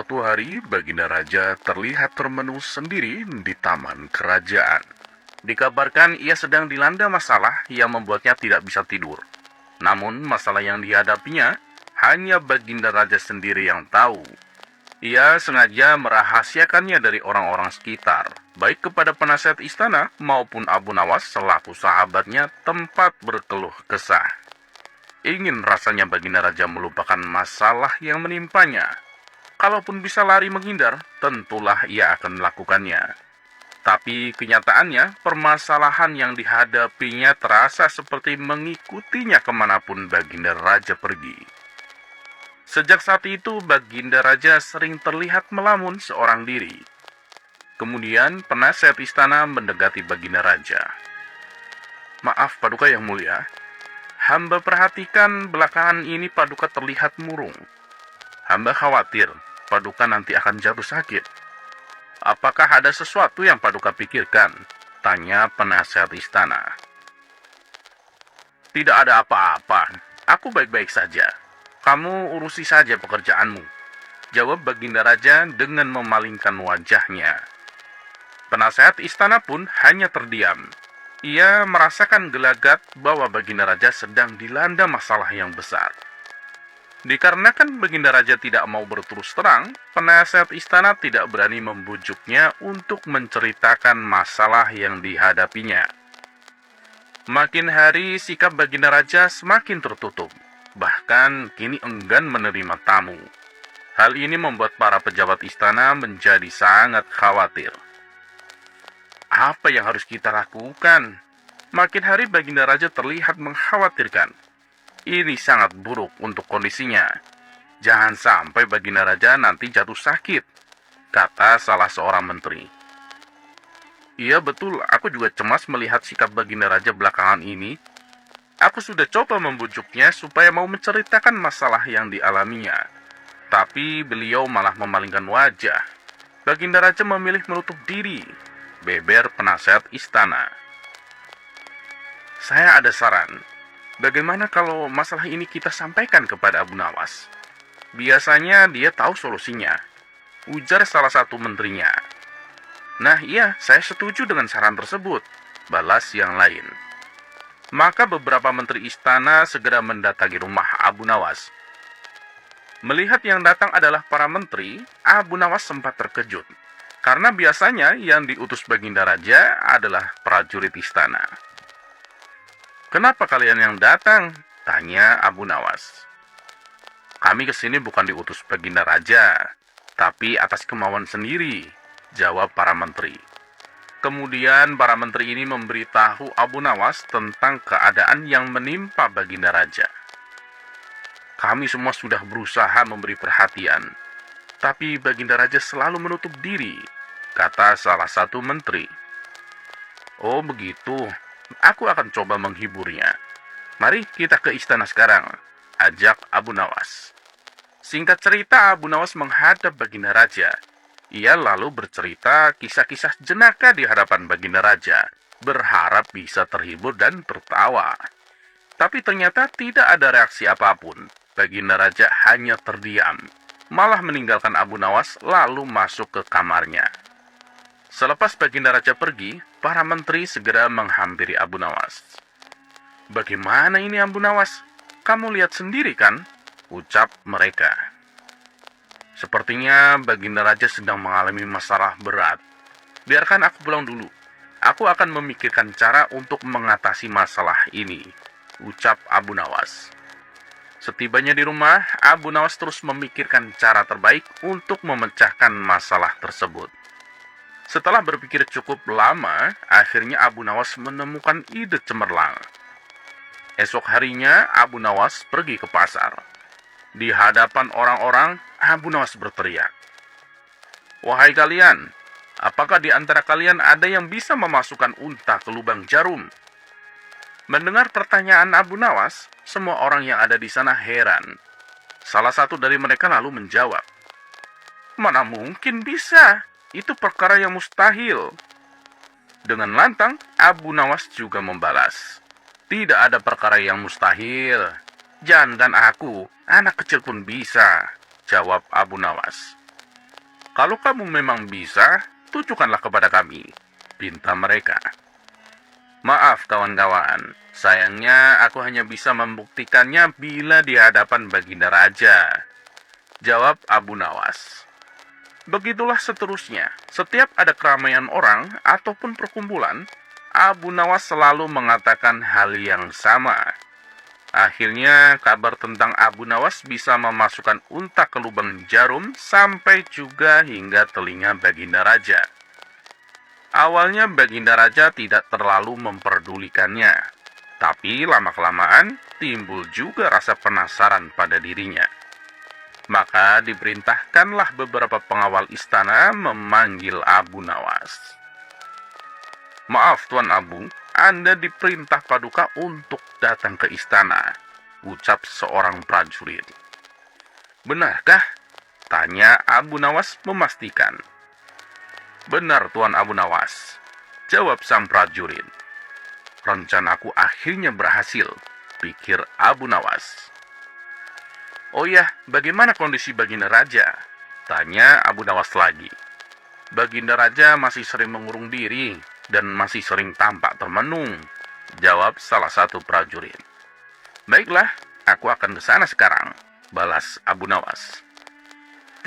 Suatu hari, Baginda Raja terlihat termenung sendiri di taman kerajaan. Dikabarkan ia sedang dilanda masalah yang membuatnya tidak bisa tidur. Namun, masalah yang dihadapinya hanya Baginda Raja sendiri yang tahu. Ia sengaja merahasiakannya dari orang-orang sekitar, baik kepada penasihat istana maupun Abu Nawas selaku sahabatnya tempat berkeluh kesah. Ingin rasanya Baginda Raja melupakan masalah yang menimpanya. Kalaupun bisa lari menghindar, tentulah ia akan melakukannya. Tapi kenyataannya, permasalahan yang dihadapinya terasa seperti mengikutinya kemanapun Baginda Raja pergi. Sejak saat itu, Baginda Raja sering terlihat melamun seorang diri. Kemudian, penasihat istana mendekati Baginda Raja. "Maaf, Paduka yang mulia. Hamba perhatikan belakangan ini Paduka terlihat murung. Hamba khawatir Paduka nanti akan jatuh sakit. Apakah ada sesuatu yang Paduka pikirkan?" tanya penasihat istana. "Tidak ada apa-apa. Aku baik-baik saja. Kamu urusi saja pekerjaanmu," jawab Baginda Raja dengan memalingkan wajahnya. Penasihat istana pun hanya terdiam. Ia merasakan gelagat bahwa Baginda Raja sedang dilanda masalah yang besar. Dikarenakan Baginda Raja tidak mau berterus terang, penasihat istana tidak berani membujuknya untuk menceritakan masalah yang dihadapinya. Makin hari, sikap Baginda Raja semakin tertutup. Bahkan kini enggan menerima tamu. Hal ini membuat para pejabat istana menjadi sangat khawatir. Apa yang harus kita lakukan? Makin hari Baginda Raja terlihat mengkhawatirkan. Ini sangat buruk untuk kondisinya. Jangan sampai Baginda Raja nanti jatuh sakit, kata salah seorang menteri. Iya betul, aku juga cemas melihat sikap Baginda Raja belakangan ini. Aku sudah coba membujuknya supaya mau menceritakan masalah yang dialaminya. Tapi beliau malah memalingkan wajah. Baginda Raja memilih menutup diri, beber penasihat istana. Saya ada saran. Bagaimana kalau masalah ini kita sampaikan kepada Abu Nawas? Biasanya dia tahu solusinya, ujar salah satu menterinya. Nah iya, saya setuju dengan saran tersebut, balas yang lain. Maka beberapa menteri istana segera mendatangi rumah Abu Nawas. Melihat yang datang adalah para menteri, Abu Nawas sempat terkejut. Karena biasanya yang diutus Baginda Raja adalah prajurit istana. "Kenapa kalian yang datang?" tanya Abu Nawas. "Kami kesini bukan diutus Baginda Raja, tapi atas kemauan sendiri," jawab para menteri. Kemudian para menteri ini memberitahu Abu Nawas tentang keadaan yang menimpa Baginda Raja. "Kami semua sudah berusaha memberi perhatian, tapi Baginda Raja selalu menutup diri," kata salah satu menteri. "Oh begitu, aku akan coba menghiburnya. Mari kita ke istana sekarang," ajak Abu Nawas. Singkat cerita, Abu Nawas menghadap Baginda Raja. Ia lalu bercerita kisah-kisah jenaka di hadapan Baginda Raja, berharap bisa terhibur dan tertawa. Tapi ternyata tidak ada reaksi apapun. Baginda Raja hanya terdiam, malah meninggalkan Abu Nawas lalu masuk ke kamarnya. Selepas Baginda Raja pergi, para menteri segera menghampiri Abu Nawas. "Bagaimana ini Abu Nawas? Kamu lihat sendiri kan?" ucap mereka. "Sepertinya Baginda Raja sedang mengalami masalah berat. Biarkan aku pulang dulu. Aku akan memikirkan cara untuk mengatasi masalah ini," ucap Abu Nawas. Setibanya di rumah, Abu Nawas terus memikirkan cara terbaik untuk memecahkan masalah tersebut. Setelah berpikir cukup lama, akhirnya Abu Nawas menemukan ide cemerlang. Esok harinya, Abu Nawas pergi ke pasar. Di hadapan orang-orang, Abu Nawas berteriak, "Wahai kalian, apakah di antara kalian ada yang bisa memasukkan unta ke lubang jarum?" Mendengar pertanyaan Abu Nawas, semua orang yang ada di sana heran. Salah satu dari mereka lalu menjawab, "Mana mungkin bisa? Itu perkara yang mustahil." Dengan lantang, Abu Nawas juga membalas, "Tidak ada perkara yang mustahil. Jangan aku, anak kecil pun bisa," jawab Abu Nawas. Kalau kamu memang bisa, tunjukkanlah kepada kami, pinta mereka. Maaf kawan-kawan, sayangnya aku hanya bisa membuktikannya bila di hadapan Baginda Raja, jawab Abu Nawas. Begitulah seterusnya, setiap ada keramaian orang ataupun perkumpulan, Abu Nawas selalu mengatakan hal yang sama. Akhirnya, kabar tentang Abu Nawas bisa memasukkan unta ke lubang jarum sampai juga hingga telinga Baginda Raja. Awalnya Baginda Raja tidak terlalu memperdulikannya, tapi lama-kelamaan timbul juga rasa penasaran pada dirinya. Maka diperintahkanlah beberapa pengawal istana memanggil Abu Nawas. Maaf Tuan Abu, Anda diperintah Paduka untuk datang ke istana, ucap seorang prajurit. Benarkah? Tanya Abu Nawas memastikan. Benar Tuan Abu Nawas, jawab sang prajurit. Rencanaku akhirnya berhasil, pikir Abu Nawas. Oh ya, bagaimana kondisi Baginda Raja? Tanya Abu Nawas lagi. Baginda Raja masih sering mengurung diri dan masih sering tampak termenung, jawab salah satu prajurit. Baiklah, aku akan ke sana sekarang, balas Abu Nawas.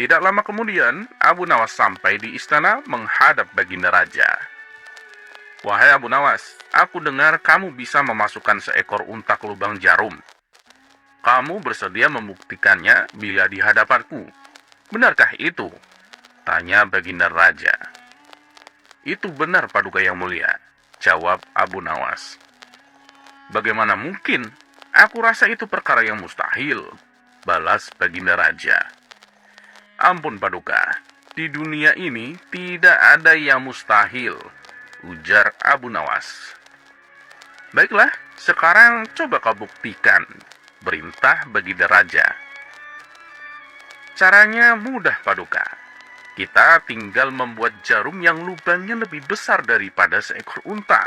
Tidak lama kemudian, Abu Nawas sampai di istana menghadap Baginda Raja. Wahai Abu Nawas, aku dengar kamu bisa memasukkan seekor unta ke lubang jarum. Kamu bersedia membuktikannya bila di hadapanku. Benarkah itu? Tanya Baginda Raja. Itu benar Paduka Yang Mulia, jawab Abu Nawas. Bagaimana mungkin? Aku rasa itu perkara yang mustahil, balas Baginda Raja. Ampun Paduka, di dunia ini tidak ada yang mustahil, ujar Abu Nawas. Baiklah, sekarang coba kau buktikan, perintah Baginda Raja. Caranya mudah Paduka. Kita tinggal membuat jarum yang lubangnya lebih besar daripada seekor unta.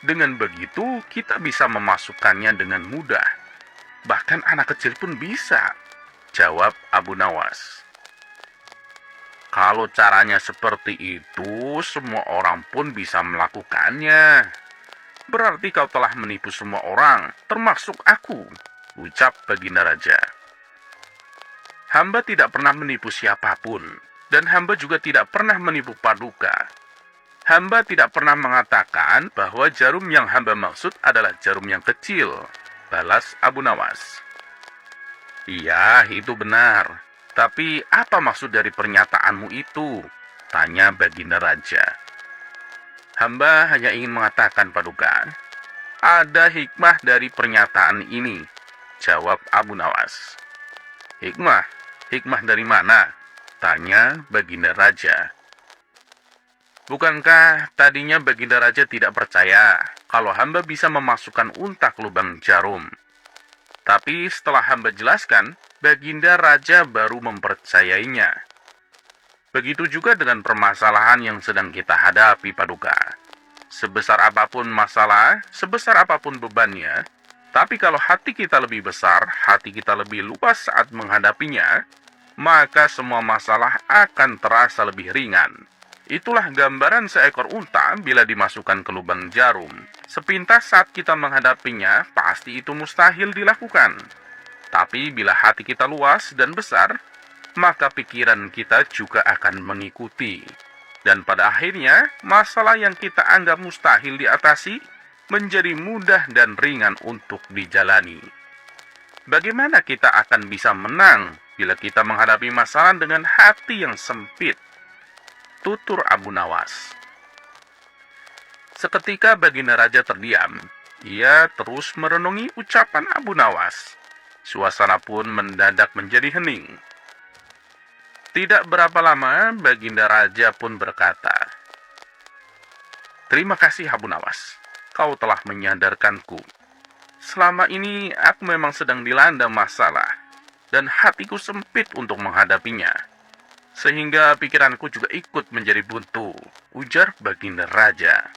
Dengan begitu, kita bisa memasukkannya dengan mudah. Bahkan anak kecil pun bisa, jawab Abu Nawas. Kalau caranya seperti itu, semua orang pun bisa melakukannya. Berarti kau telah menipu semua orang, termasuk aku, ucap Baginda Raja. Hamba tidak pernah menipu siapapun, dan hamba juga tidak pernah menipu Paduka. Hamba tidak pernah mengatakan bahwa jarum yang hamba maksud adalah jarum yang kecil, balas Abu Nawas. Iya, itu benar. Tapi apa maksud dari pernyataanmu itu? Tanya Baginda Raja. Hamba hanya ingin mengatakan Paduka, ada hikmah dari pernyataan ini, jawab Abu Nawas. Hikmah? Hikmah dari mana? Tanya Baginda Raja. Bukankah tadinya Baginda Raja tidak percaya kalau hamba bisa memasukkan unta ke lubang jarum? Tapi setelah hamba jelaskan, Baginda Raja baru mempercayainya. Begitu juga dengan permasalahan yang sedang kita hadapi, Paduka. Sebesar apapun masalah, sebesar apapun bebannya, tapi kalau hati kita lebih besar, hati kita lebih luas saat menghadapinya, maka semua masalah akan terasa lebih ringan. Itulah gambaran seekor unta bila dimasukkan ke lubang jarum. Sepintas saat kita menghadapinya, pasti itu mustahil dilakukan. Tapi bila hati kita luas dan besar, maka pikiran kita juga akan mengikuti. Dan pada akhirnya, masalah yang kita anggap mustahil diatasi, menjadi mudah dan ringan untuk dijalani. Bagaimana kita akan bisa menang bila kita menghadapi masalah dengan hati yang sempit? Tutur Abu Nawas. Seketika Baginda Raja terdiam. Ia terus merenungi ucapan Abu Nawas. Suasana pun mendadak menjadi hening. Tidak berapa lama, Baginda Raja pun berkata, "Terima kasih Abu Nawas, kau telah menyadarkanku. Selama ini aku memang sedang dilanda masalah, dan hatiku sempit untuk menghadapinya. Sehingga pikiranku juga ikut menjadi buntu," ujar Baginda Raja.